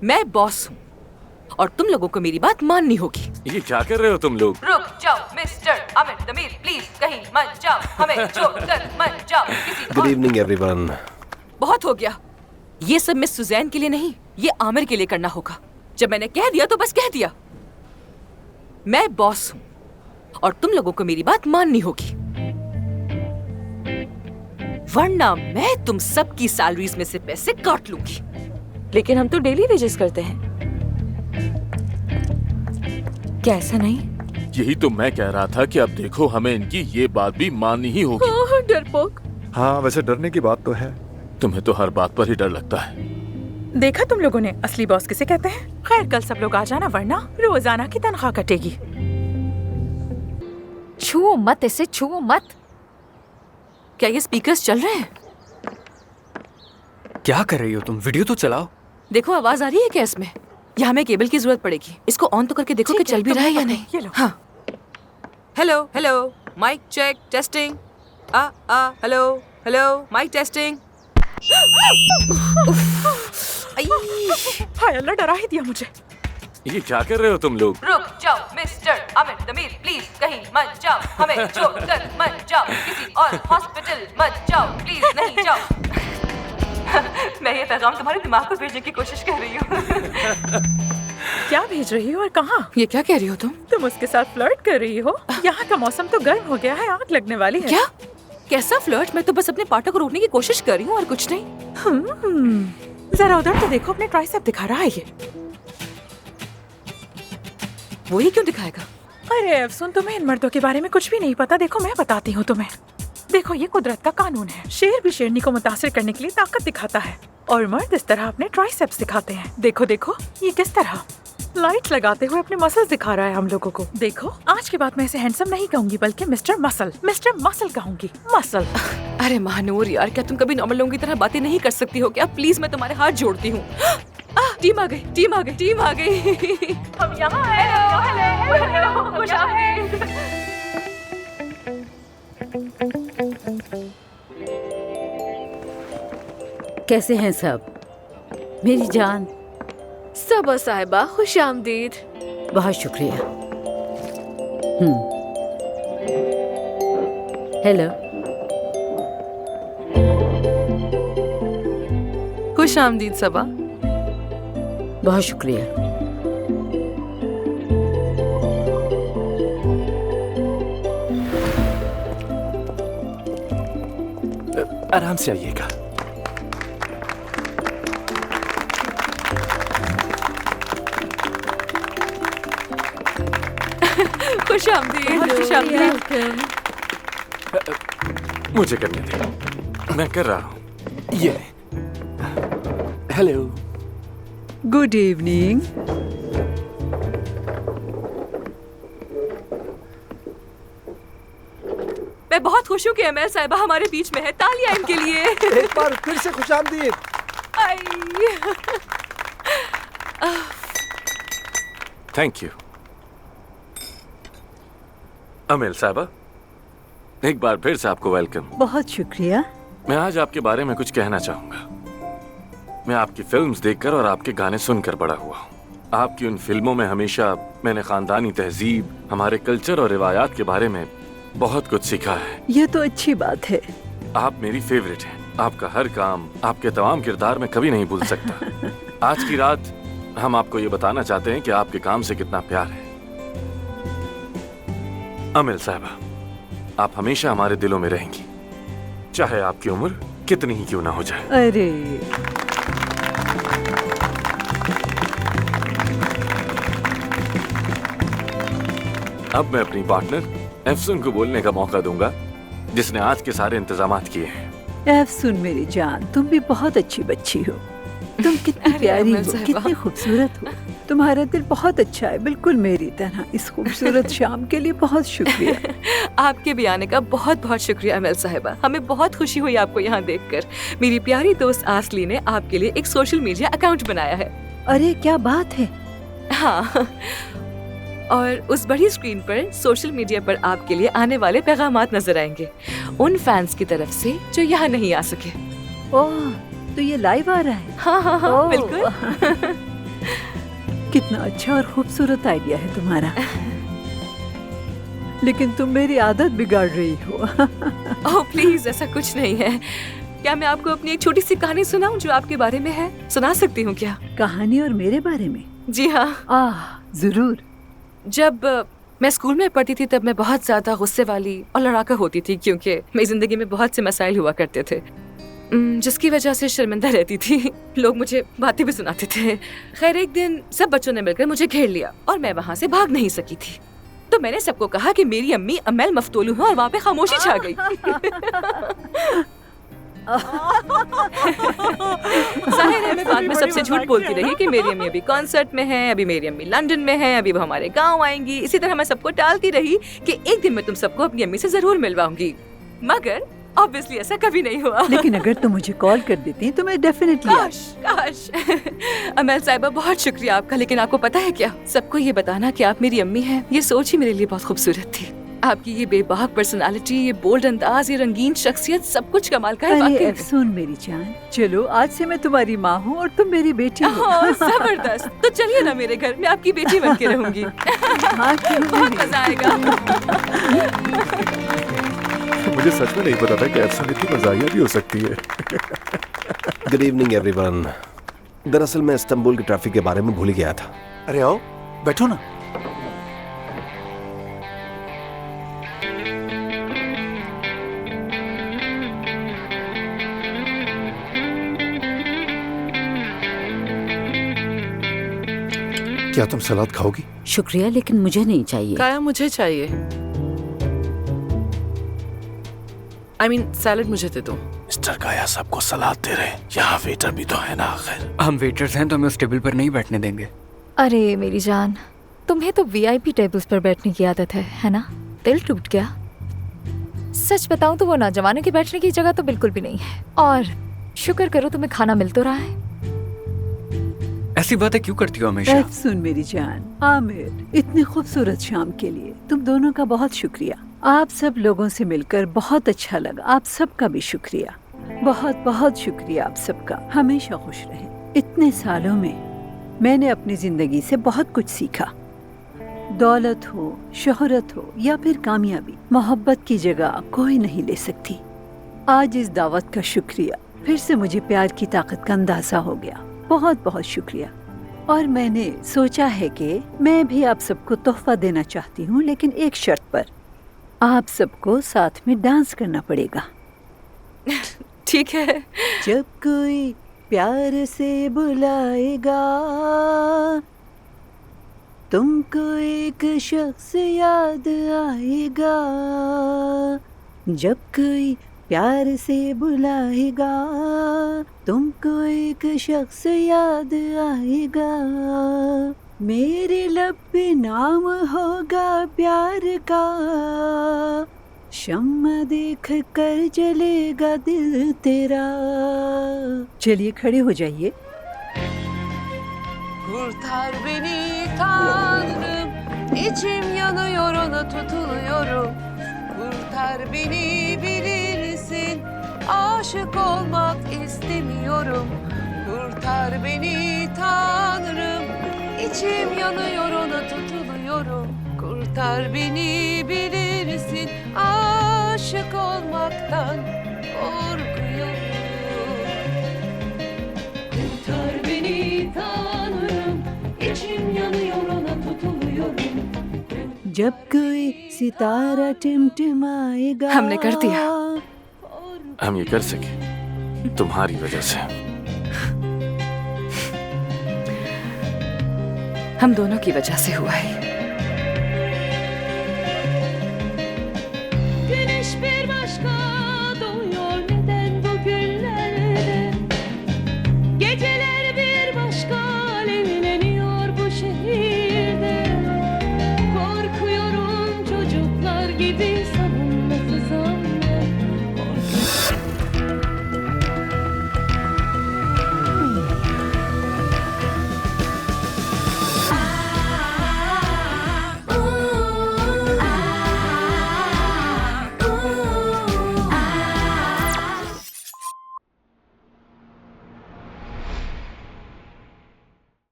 मैं बॉस हूँ और तुम लोगों को मेरी बात माननी होगी। ये क्या कर रहे हो तुम लोग? रुक जाओ मिस्टर आमिर दमीर, प्लीज कहीं मत जाओ, हमें छोड़कर मत जाओ किसी। Good evening everyone. बहुत हो गया, ये सब मिस सुजैन के लिए नहीं, ये आमिर के लिए करना होगा। जब मैंने कह दिया तो बस कह दिया। मैं बॉस हूँ और तुम लोगों को मेरी बात माननी होगी, वरना मैं तुम सबकी सैलरीज में से पैसे काट लूंगी। लेकिन हम तो डेली वेजेस करते हैं, क्या ऐसा नहीं? यही तो मैं कह रहा था कि अब देखो हमें इनकी ये बात भी माननी ही होगी। डरपोक। हाँ, वैसे डरने की बात तो है। तुम्हें तो हर बात पर ही डर लगता है। देखा तुम लोगों ने असली बॉस किसे कहते हैं। खैर कल सब लोग आ जाना, वरना रोजाना की तनख्वाह कटेगी। छुओ मत इसे, छुओ मत। क्या ये स्पीकर्स चल रहे हैं? क्या कर रही हो तुम? वीडियो तो चलाओ। देखो आवाज आ रही है क्या इसमें? यहाँ हमें केबल की जरूरत पड़ेगी। इसको ऑन तो करके देखो कि चल भी रहा है या नहीं। ये लो। हाँ। Hello hello, mic check testing. Hello hello, mic testing. हाय अल्लाह, डरा ही दिया मुझे। ये क्या कर रहे हो तुम लोग? रुक जाओ मिस्टर आमिर दमीर, प्लीज कहीं मत जाओ, हमें छोड़कर मत जाओ किसी और हॉस्पिटल मत जाओ, प्लीज नहीं जाओ। मैं ये पैगाम तुम्हारे दिमाग को भेजने की कोशिश कर रही हूँ। क्या भेज रही हो और कहाँ? ये क्या कह रही हो तुम? तुम उसके साथ फ्लर्ट कर रही हो? यहाँ का मौसम तो गर्म हो गया है, आग लगने वाली है। क्या? कैसा फ्लर्ट? मैं तो बस अपने पार्टनर को रोकने की कोशिश कर रही हूँ और कुछ नहीं। जरा उधर तो देखो, अपने ट्राइसेप दिखा रहा है ये। वो ही क्यों दिखाएगा? अरे अफसुन, तुम्हें इन मर्दों के बारे में कुछ भी नहीं पता। देखो मैं बताती हूँ तुम्हें। देखो ये कुदरत का कानून है, शेर भी शेरनी को मुतासिर करने के लिए ताकत दिखाता है और मर्द इस तरह अपने ट्राइसेप्स दिखाते हैं। देखो देखो ये किस तरह लाइट लगाते हुए अपने मसल्स दिखा रहा है हम लोगों को। देखो आज के बाद मैं इसे हैंडसम नहीं कहूंगी, बल्कि मिस्टर मसल कहूंगी। मसल। अरे महानूर यार, क्या तुम कभी नॉर्मल लोगों की तरह बातें नहीं कर सकती हो क्या? प्लीज मैं तुम्हारे हाथ जोड़ती हूँ। टीम आ गई, टीम आ गई, टीम आ गई। हम यहाँ हैं। खुश आमदीद। कैसे हैं सब? मेरी जान। सबा साहिबा, खुश आमदीद। बहुत शुक्रिया। हेलो। खुश आमदीद सबा। बहुत शुक्रिया। आराम से आइएगा। खुश आमदीद, खुश आमदीद। मुझे करने दे, मैं कर रहा हूँ। ये हेलो। Good evening. मैं बहुत खुश हूँ कि एमएल साहिबा हमारे बीच में है। तालियां इनके लिए। एक बार फिर से खुशामदीद। Thank you. अमेल साहिबा, एक बार फिर से आपको वेलकम। बहुत शुक्रिया। मैं आज आपके बारे में कुछ कहना चाहूंगा। मैं आपकी फिल्म्स देखकर और आपके गाने सुनकर बड़ा हुआ हूँ। आपकी उन फिल्मों में हमेशा मैंने खानदानी तहजीब, हमारे कल्चर और रिवायात के बारे में बहुत कुछ सीखा है। ये तो अच्छी बात है। आप मेरी फेवरेट हैं। आपका हर काम, आपके तमाम किरदार मैं कभी नहीं भूल सकता। आज की रात हम आपको ये बताना चाहते हैं कि आपके काम से कितना प्यार है। अमिल साहिबा, आप हमेशा हमारे दिलों में रहेंगी, चाहे आपकी उम्र कितनी ही क्यों ना हो जाए। अरे अब मैं अपनी पार्टनर एफसुन को बोलने का मौका दूंगा, जिसने आज के सारे इंतजामात किए हैं। एफसुन मेरी जान, तुम भी बहुत अच्छी बच्ची हो। तुम कितनी प्यारी हो, कितनी खूबसूरत हो। तुम्हारा दिल बहुत अच्छा है, बिल्कुल मेरी तरह। इस खूबसूरत शाम के लिए बहुत शुक्रिया। आपके भी आने का बहुत बहुत शुक्रिया अमेल साहिबा। हमें बहुत खुशी हुई आपको यहाँ देखकर। मेरी प्यारी दोस्त आसली ने आपके लिए एक सोशल मीडिया अकाउंट बनाया है। अरे क्या बात है। हाँ, और उस बड़ी स्क्रीन पर सोशल मीडिया पर आपके लिए आने वाले पैगामात नजर आएंगे, उन फैंस की तरफ से जो यहाँ नहीं आ सके। ओह, तो ये लाइव आ रहा है? हाँ हाँ हाँ, बिल्कुल। कितना अच्छा और खूबसूरत आइडिया है तुम्हारा। लेकिन तुम मेरी आदत बिगाड़ रही हो। ओह प्लीज, ऐसा कुछ नहीं है। क्या मैं आपको अपनी एक छोटी सी कहानी सुनाऊं जो आपके बारे में है? सुना सकती हूँ क्या? कहानी और मेरे बारे में? जी हाँ। जरूर। जब मैं स्कूल में पढ़ती थी तब मैं बहुत ज्यादा गुस्से वाली और लड़ाका होती थी, क्योंकि मेरी जिंदगी में बहुत से मसाइल हुआ करते थे जिसकी वजह से शर्मिंदा रहती थी। लोग मुझे बातें भी सुनाते थे। खैर एक दिन सब बच्चों ने मिलकर मुझे घेर लिया और मैं वहाँ से भाग नहीं सकी थी। तो मैंने सबको कहा कि मेरी अम्मी अमेल मफ्तूलू है और वहाँ पे खामोशी छा गई। जाहिर है मैं बाद में सबसे झूठ बोलती रही कि मेरी अम्मी अभी कॉन्सर्ट में है, अभी मेरी अम्मी लंदन में है, अभी वो हमारे गांव आएंगी। इसी तरह मैं सबको टालती रही कि एक दिन मैं तुम सबको अपनी अम्मी से जरूर मिलवाऊंगी, मगर ऑब्वियसली ऐसा कभी नहीं हुआ। लेकिन अगर तुम मुझे कॉल कर देती तो मैं डेफिनेटली। काश। अमेल साहिबा बहुत शुक्रिया आपका, लेकिन आपको पता है क्या, सबको ये बताना कि आप मेरी अम्मी हैं, ये सोच ही मेरे लिए बहुत खूबसूरत थी। आपकी ये बेबाक पर्सनालिटी, ये बोल्ड अंदाज, ये रंगीन शख्सियत, सब कुछ कमाल का है। अरे सुन मेरी जान, चलो आज से मैं तुम्हारी माँ हूँ और तुम मेरी बेटी हो। जबरदस्त। तो चलिए ना मेरे घर, मैं आपकी बेटी बन के रहूंगी। बहुत मजा आएगा। मुझे सच में नहीं पता था कि अफसन इतनी मजाहिया भी हो सकती है। Good evening everyone. दरअसल मैं इस्तांबुल के ट्रैफिक के बारे में भूल गया था। अरे आओ बैठो ना। क्या तुम सलाद खाओगी? शुक्रिया, लेकिन मुझे नहीं चाहिए। काया मुझे चाहिए। I mean, सैलड मुझे दे दो। मिस्टर काया सबको सलाद दे रहे, यहाँ वेटर भी तो है ना आखिर। हम वेटर्स हैं तो हमें उस टेबल पर नहीं बैठने देंगे। अरे मेरी जान, तुम्हें तो वीआईपी टेबल्स पर बैठने की आदत है ना? दिल टूट गया। सच बताऊं तो वो नौजवानों के बैठने की जगह तो बिल्कुल भी नहीं है। और शुक्र करो तुम्हें खाना मिल तो रहा है। ऐसी बातें क्यों करती हो हमेशा? सुन मेरी जान, आमिर, इतनी खूबसूरत शाम के लिए तुम दोनों का बहुत शुक्रिया। आप सब लोगों से मिलकर बहुत अच्छा लगा। आप सबका भी शुक्रिया, बहुत बहुत शुक्रिया आप सबका। हमेशा खुश रहें। इतने सालों में मैंने अपनी जिंदगी से बहुत कुछ सीखा। दौलत हो, शोहरत हो या फिर कामयाबी, मोहब्बत की जगह कोई नहीं ले सकती। आज इस दावत का शुक्रिया। फिर से मुझे प्यार की ताकत का अंदाजा हो गया। बहुत बहुत शुक्रिया। और मैंने सोचा है कि मैं भी आप सबको तोहफा देना चाहती हूँ, लेकिन एक शर्त पर। आप सबको साथ में डांस करना पड़ेगा। ठीक है। जब कोई प्यार से बुलाएगा, तुमको एक शख्स याद आएगा। जब कोई प्यार से बुलाएगा, तुमको एक शख्स याद आएगा। मेरे लब पे नाम होगा प्यार का, शम्मा देख कर जलेगा दिल तेरा। चलिए खड़े हो जाइए। Kurtar beni Tanrım, içim yanıyor ona tutuluyorum. Kurtar beni bilirsin, aşık olmak istemiyorum. Kurtar beni Tanrım, içim yanıyor ona tutuluyorum. Kurtar beni bilirsin, aşık olmaktan korkuyorum. Kurtar beni Tanrım, içim yanıyor ona tutuluyorum. जब कोई सितारा टिमटिमाएगा। हमने कर दिया। हम ये कर सके तुम्हारी वजह से। हम दोनों की वजह से हुआ है। Güneş bir başka